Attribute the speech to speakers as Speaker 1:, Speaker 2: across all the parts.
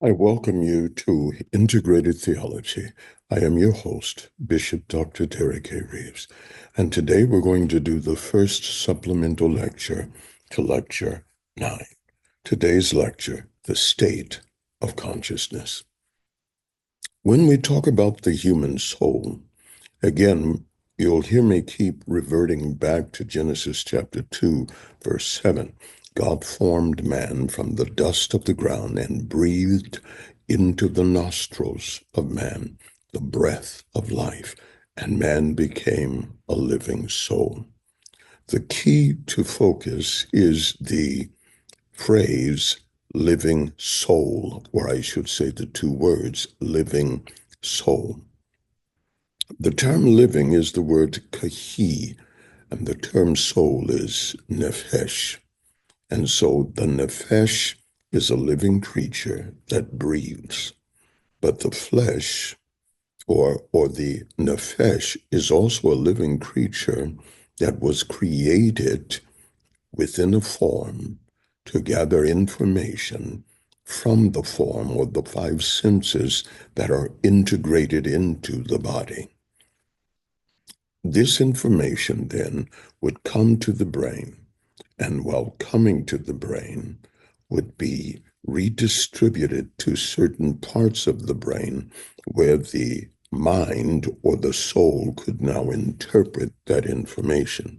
Speaker 1: I welcome you to Integrated Theology. I am your host, Bishop Dr. Derek A. Reeves, and today we're going to do the first supplemental lecture to Lecture 9. Today's lecture, The State of Consciousness. When we talk about the human soul, again, you'll hear me keep reverting back to Genesis chapter 2, verse 7. God formed man from the dust of the ground and breathed into the nostrils of man the breath of life, and man became a living soul. The key to focus is the phrase living soul, or I should say the two words, living soul. The term living is the word kahi, and the term soul is nephesh. And so the nephesh is a living creature that breathes. But the flesh, or the nephesh, is also a living creature that was created within a form to gather information from the form or the five senses that are integrated into the body. This information then would come to the brain, and while coming to the brain, would be redistributed to certain parts of the brain where the mind or the soul could now interpret that information.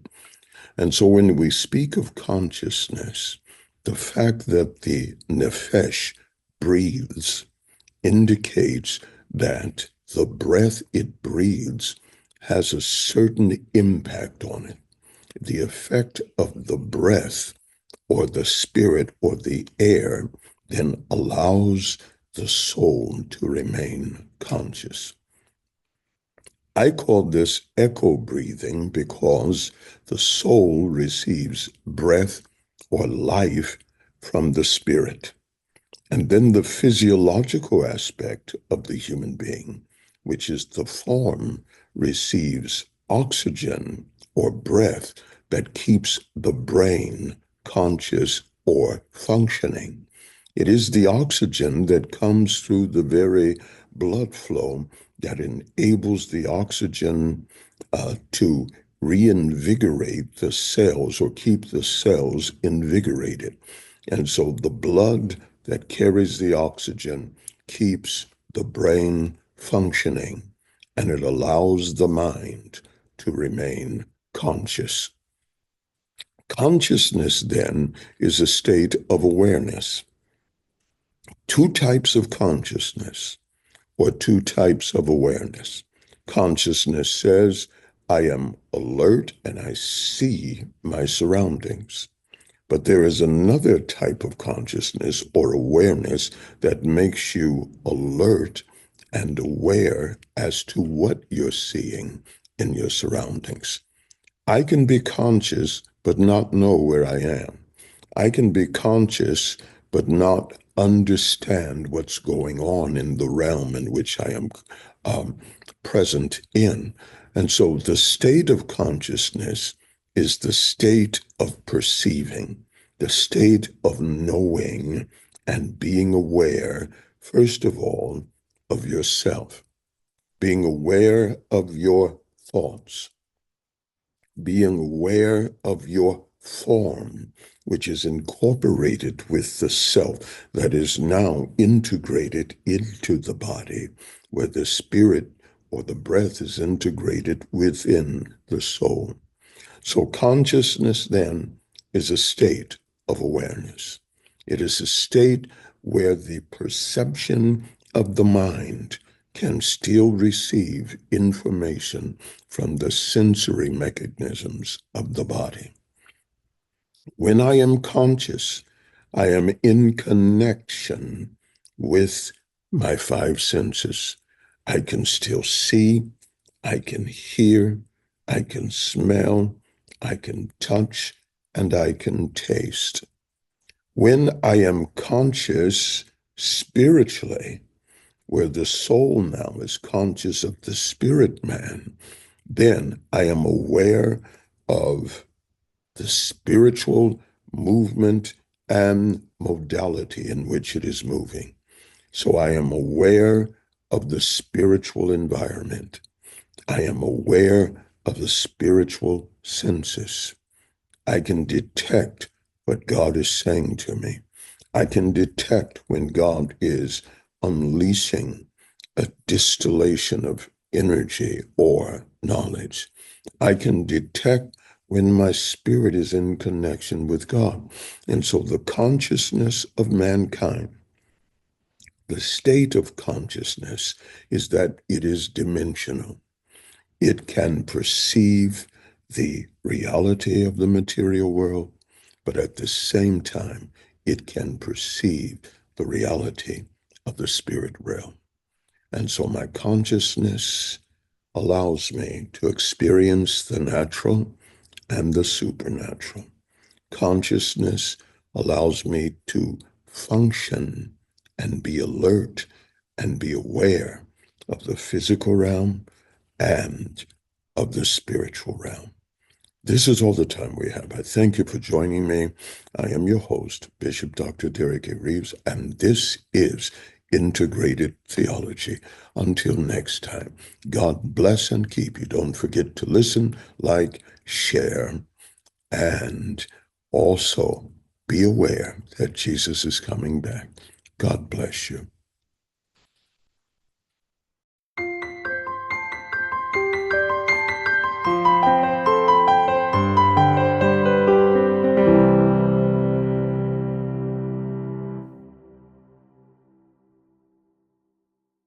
Speaker 1: And so when we speak of consciousness, the fact that the nephesh breathes indicates that the breath it breathes has a certain impact on it. The effect of the breath or the spirit or the air then allows the soul to remain conscious. I call this echo breathing because the soul receives breath or life from the spirit. And then the physiological aspect of the human being, which is the form, receives oxygen or breath that keeps the brain conscious or functioning. It is the oxygen that comes through the very blood flow that enables the oxygen to reinvigorate the cells or keep the cells invigorated. And so the blood that carries the oxygen keeps the brain functioning, and it allows the mind to remain conscious. Consciousness, then, is a state of awareness. Two types of consciousness, or two types of awareness. Consciousness says, I am alert and I see my surroundings. But there is another type of consciousness or awareness that makes you alert and aware as to what you're seeing in your surroundings. I can be conscious but not know where I am. I can be conscious but not understand what's going on in the realm in which I am present in. And so the state of consciousness is the state of perceiving, the state of knowing and being aware, first of all, of yourself, being aware of your thoughts, being aware of your form, which is incorporated with the self that is now integrated into the body, where the spirit or the breath is integrated within the soul. So consciousness then is a state of awareness. It is a state where the perception of the mind can still receive information from the sensory mechanisms of the body. When I am conscious, I am in connection with my five senses. I can still see, I can hear, I can smell, I can touch, and I can taste. When I am conscious spiritually, where the soul now is conscious of the spirit man, then I am aware of the spiritual movement and modality in which it is moving. So I am aware of the spiritual environment. I am aware of the spiritual census. I can detect what God is saying to me. I can detect when God is unleashing a distillation of energy or knowledge. I can detect when my spirit is in connection with God. And so the consciousness of mankind, the state of consciousness, is that it is dimensional. It can perceive the reality of the material world, but at the same time, it can perceive the reality of the spirit realm. And so my consciousness allows me to experience the natural and the supernatural. Consciousness allows me to function and be alert and be aware of the physical realm and of the spiritual realm. This is all the time we have. I thank you for joining me. I am your host, Bishop Dr. Derek A. Reeves, and this is Integrated Theology. Until next time, God bless and keep you. Don't forget to listen, like, share, and also be aware that Jesus is coming back. God bless you.